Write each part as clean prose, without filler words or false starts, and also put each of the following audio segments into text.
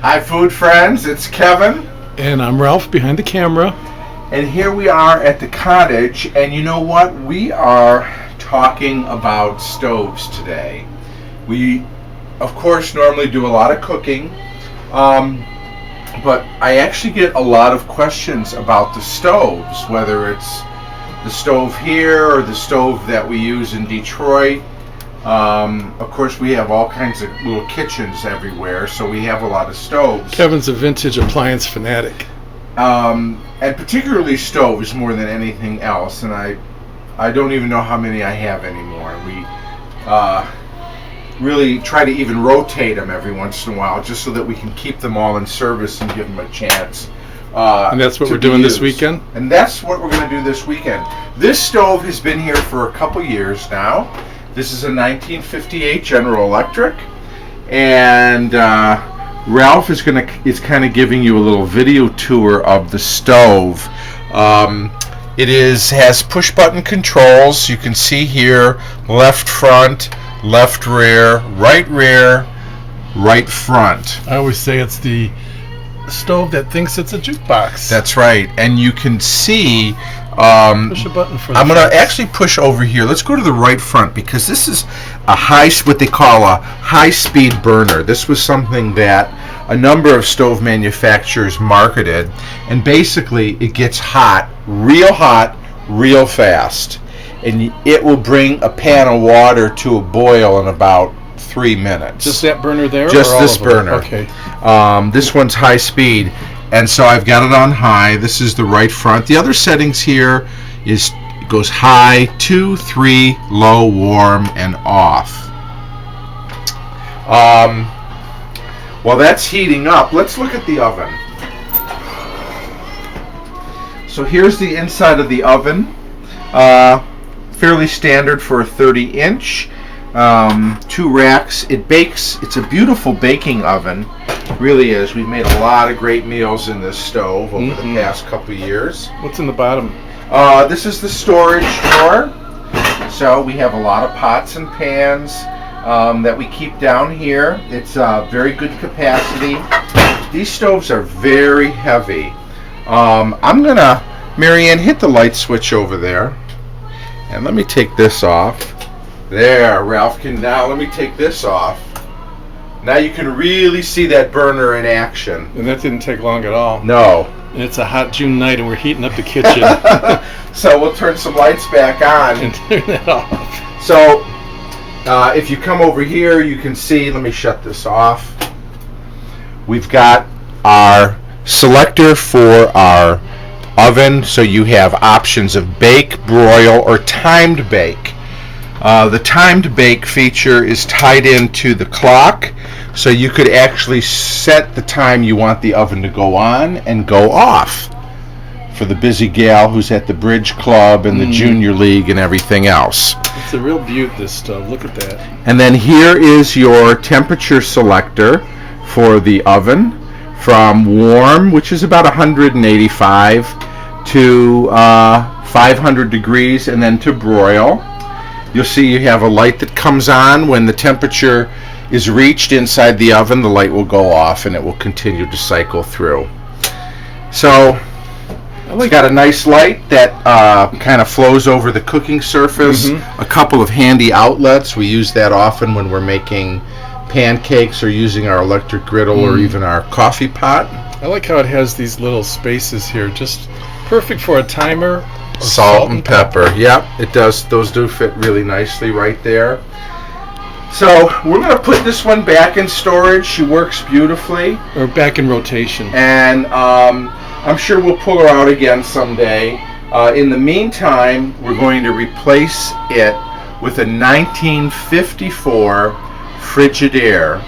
Hi, food friends. It's Kevin. And I'm Ralph behind the camera. And here we are at the cottage. And you know what? We are talking about stoves today. We, of course, normally do a lot of cooking. But I actually get a lot of questions about the stoves, whether it's the stove here or the stove that we use in Detroit. Of course, we have all kinds of little kitchens everywhere, so we have a lot of stoves. Kevin's a vintage appliance fanatic. And particularly stoves more than anything else, and I don't even know how many I have anymore. We really try to even rotate them every once in a while, just so that we can keep them all in service and give them a chance. And that's what we're doing this weekend? And that's what we're going to do this weekend. This stove has been here for a couple years now. This is a 1958 General Electric, and Ralph is kind of giving you a little video tour of the stove. It has push button controls. You can see here left front, left rear, right front. I always say it's the stove that thinks it's a jukebox. That's right, and you can see. Push a button for. I'm going to actually push over here. Let's go to the right front because this is what they call a high-speed burner. This was something that a number of stove manufacturers marketed, and basically it gets hot, real fast, and it will bring a pan of water to a boil in about 3 minutes. Just that burner there? Just or all this of them? burner. Okay. This one's high speed, and so I've got it on high. This is the right front. The other settings here goes high, 2, 3, low, warm, and off. While that's heating up, let's look at the oven. So here's the inside of the oven. Fairly standard for a 30-inch. 2 racks. It bakes. It's a beautiful baking oven. It really is. We've made a lot of great meals in this stove over the past couple of years. What's in the bottom? This is the storage drawer. So we have a lot of pots and pans that we keep down here. It's very good capacity. These stoves are very heavy. I'm gonna, Marianne, hit the light switch over there, and let me take this off. There, Ralph can now. Let me take this off. Now you can really see that burner in action. And that didn't take long at all. No. And it's a hot June night, and we're heating up the kitchen. So we'll turn some lights back on. And turn that off. So if you come over here, you can see, let me shut this off. We've got our selector for our oven. So you have options of bake, broil, or timed bake. The timed bake feature is tied into the clock, so you could actually set the time you want the oven to go on and go off for the busy gal who's at the bridge club and the junior league and everything else. It's a real beaut, this stove. Look at that. And then here is your temperature selector for the oven, from warm, which is about 185, to 500 degrees, and then to broil. You'll see you have a light that comes on when the temperature is reached inside the oven. The light will go off and it will continue to cycle through. So it's got a nice light that kind of flows over the cooking surface. A couple of handy outlets. We use that often when we're making pancakes or using our electric griddle or even our coffee pot. I like how it has these little spaces here. Just perfect for a timer. Salt and pepper. Yep, it does. Those do fit really nicely right there. So we're going to put this one back in storage. She works beautifully. Or back in rotation. And I'm sure we'll pull her out again someday. In the meantime, we're going to replace it with a 1954 Frigidaire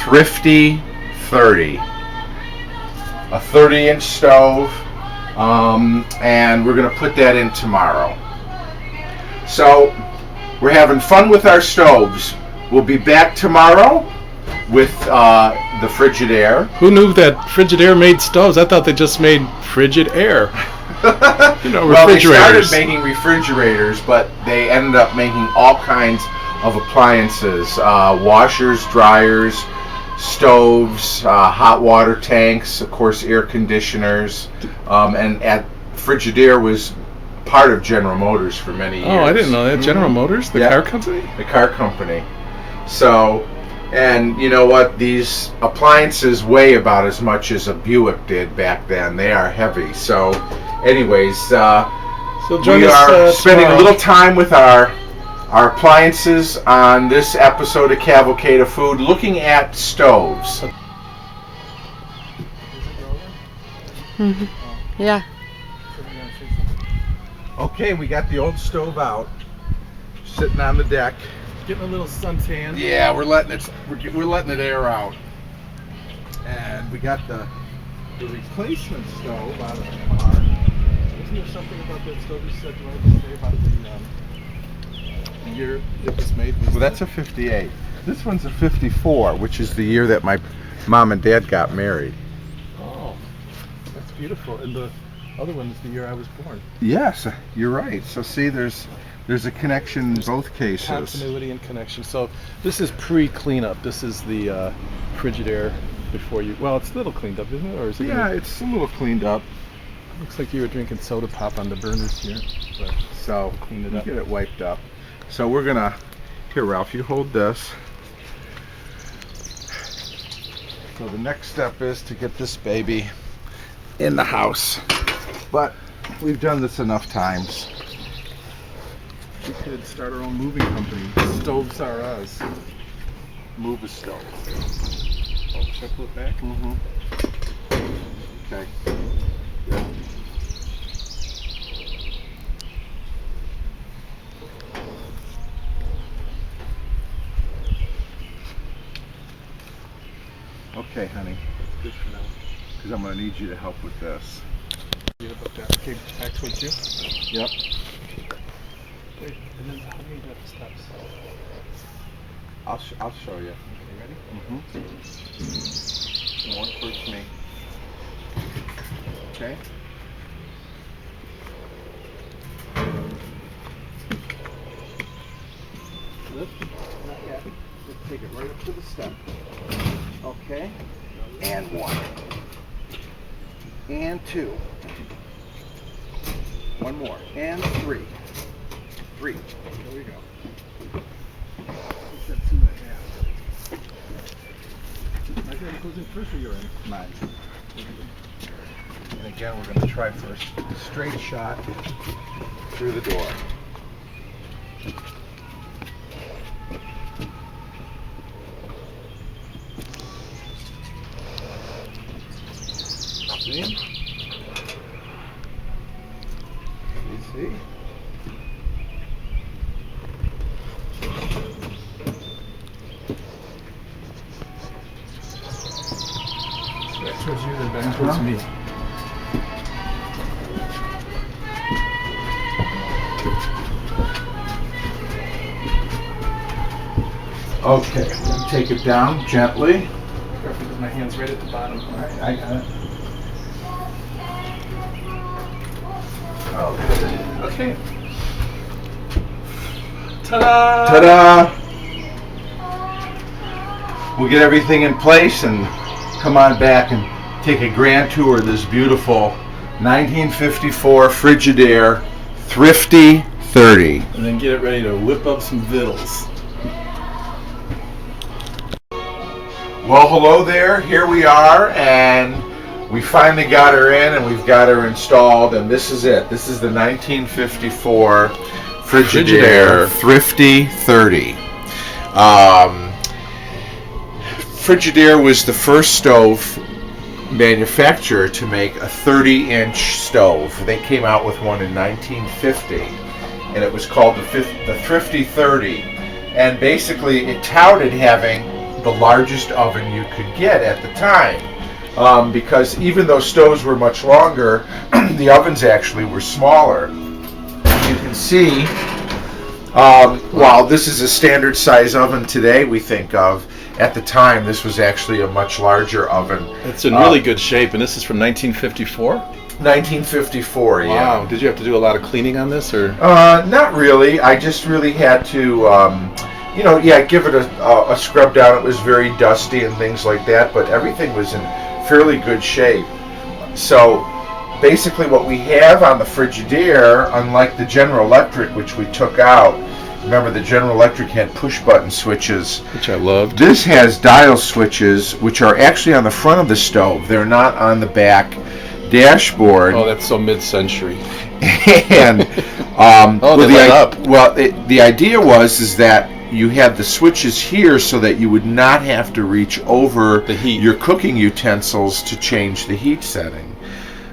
Thrifty 30. A 30-inch stove. And we're going to put that in tomorrow. So we're having fun with our stoves. We'll be back tomorrow with the Frigidaire. Who knew that Frigidaire made stoves? I thought they just made frigid air. Well, they started making refrigerators, but they ended up making all kinds of appliances, washers, dryers, stoves, hot water tanks, of course, air conditioners, and at Frigidaire was part of General Motors for many years. Oh, I didn't know that. General Motors, the car company? The car company. So, and you know what? These appliances weigh about as much as a Buick did back then. They are heavy. So, anyways, so we are spending a little time with our appliances on this episode of Cavalcade of Food, looking at stoves. Mm-hmm. Yeah. Okay, we got the old stove out, sitting on the deck. Getting a little suntan. Yeah, we're letting it air out. And we got the replacement stove out of the car. Wasn't there something about that stove you said you wanted to say about the year it was made? Well, that's a 58. This one's a 54, which is the year that my mom and dad got married. Oh, that's beautiful. And the other one is the year I was born. Yes, you're right. So see, there's a connection in both cases. Continuity and connection. So this is pre-cleanup. This is the Frigidaire before you. Well, it's a little cleaned up, isn't it? Or is it? Yeah, it's a little cleaned up. Looks like you were drinking soda pop on the burners here. But So clean it up. get it wiped up. So we're gonna. Here, Ralph, you hold this. So the next step is to get this baby in the house. But we've done this enough times. We could start our own moving company. Stoves are us. Move a stove. Oh, should I pull it back? Mm-hmm. Okay. Yeah. Okay, honey. Good for now. Because I'm going to need you to help with this. Forget about that. Okay, back towards you. Yep. Wait, and then how do you get the steps? I'll show you. Okay, ready? Mm-hmm. More towards me. Okay. Lift. Not yet. Just take it right up to the step. Okay. And 1. And 2. 1 more. And 3. 3. There we go. That's 2.5. My hand goes in first or you're in? Mine. And again, we're going to try for a straight shot through the door. See? You see? Back towards you, then back towards me. Okay, take it down gently. Careful, because my hand's right at the bottom. All right, I got it. Oh, Okay. Ta-da! ta-da! We'll get everything in place and come on back and take a grand tour of this beautiful 1954 Frigidaire Thrifty 30. And then get it ready to whip up some vittles. Well, hello there. Here we are, and we finally got her in, and we've got her installed, and this is it. This is the 1954 Frigidaire Thrifty 30. Frigidaire was the first stove manufacturer to make a 30-inch stove. They came out with one in 1950, and it was called the Thrifty 30. And basically, it touted having the largest oven you could get at the time, because even though stoves were much longer, the ovens actually were smaller. You can see, while this is a standard size oven today we think of, at the time this was actually a much larger oven. It's in really good shape, and this is from 1954? 1954, yeah. Wow, did you have to do a lot of cleaning on this, or? Not really. I just really had to give it a scrub down. It was very dusty and things like that, but everything was in fairly good shape. So basically what we have on the Frigidaire, unlike the General Electric, which we took out, remember the General Electric had push button switches, which I loved. This has dial switches, which are actually on the front of the stove. They're not on the back dashboard. Oh, that's so mid-century. And they light up. Well, the idea was that you had the switches here so that you would not have to reach over the heat. Your cooking utensils to change the heat setting.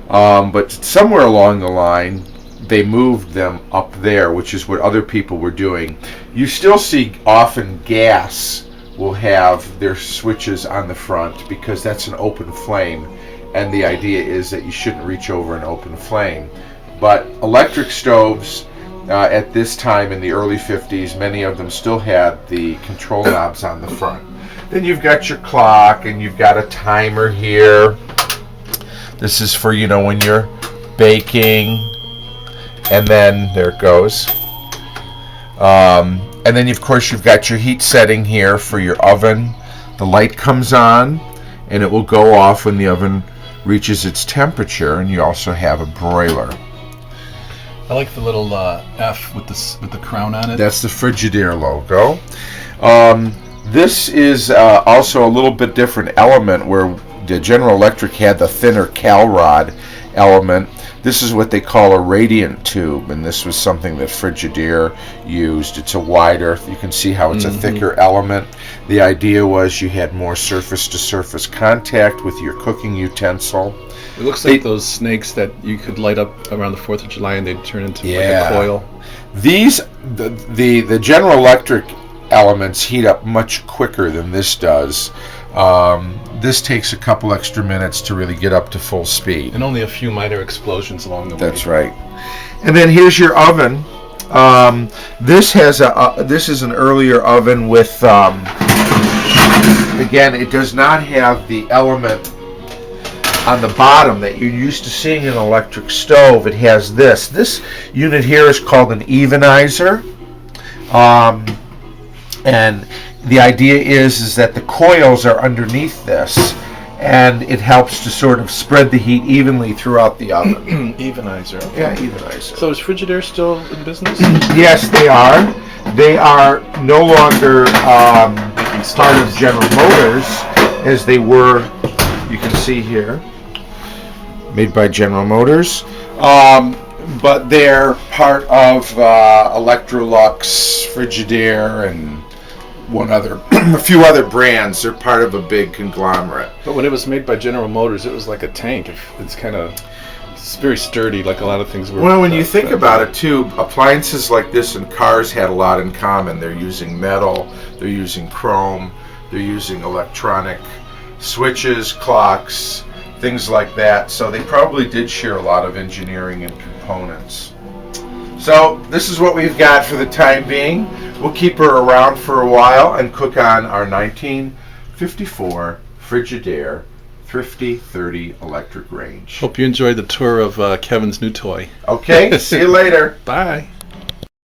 But somewhere along the line, they moved them up there, which is what other people were doing. You still see often gas will have their switches on the front because that's an open flame, and the idea is that you shouldn't reach over an open flame. But electric stoves at this time in the early 50s, many of them still had the control knobs on the front. Then you've got your clock, and you've got a timer here. This is for, when you're baking. And then there it goes. And then, of course, you've got your heat setting here for your oven. The light comes on, and it will go off when the oven reaches its temperature. And you also have a broiler. I like the little F with the crown on it. That's the Frigidaire logo. This is also a little bit different element where the General Electric had the thinner cal rod element. This is what they call a radiant tube, and this was something that Frigidaire used. It's a wider, you can see how it's a thicker element. The idea was you had more surface-to-surface contact with your cooking utensil. It looks like those snakes that you could light up around the 4th of July and they'd turn into like a coil. These, the General Electric elements heat up much quicker than this does. This takes a couple extra minutes to really get up to full speed. And only a few minor explosions along the way. That's right. And then here's your oven. This is an earlier oven with, again, it does not have the element on the bottom that you're used to seeing in an electric stove. It has this. This unit here is called an evenizer. And the idea is that the coils are underneath this, and it helps to sort of spread the heat evenly throughout the oven. Evenizer. Okay. Yeah, evenizer. So is Frigidaire still in business? Yes, they are. They are no longer part of General Motors as they were, you can see here, made by General Motors. But they're part of Electrolux, Frigidaire, and a few other brands. They're part of a big conglomerate. But when it was made by General Motors, it was like a tank. It's very sturdy, like a lot of things were. Well, when you think about it, too, appliances like this and cars had a lot in common. They're using metal, they're using chrome, they're using electronic switches, clocks, things like that. So they probably did share a lot of engineering and components. So this is what we've got for the time being. We'll keep her around for a while and cook on our 1954 Frigidaire Thrifty 30 electric range. Hope you enjoyed the tour of Kevin's new toy. Okay, see you later. Bye.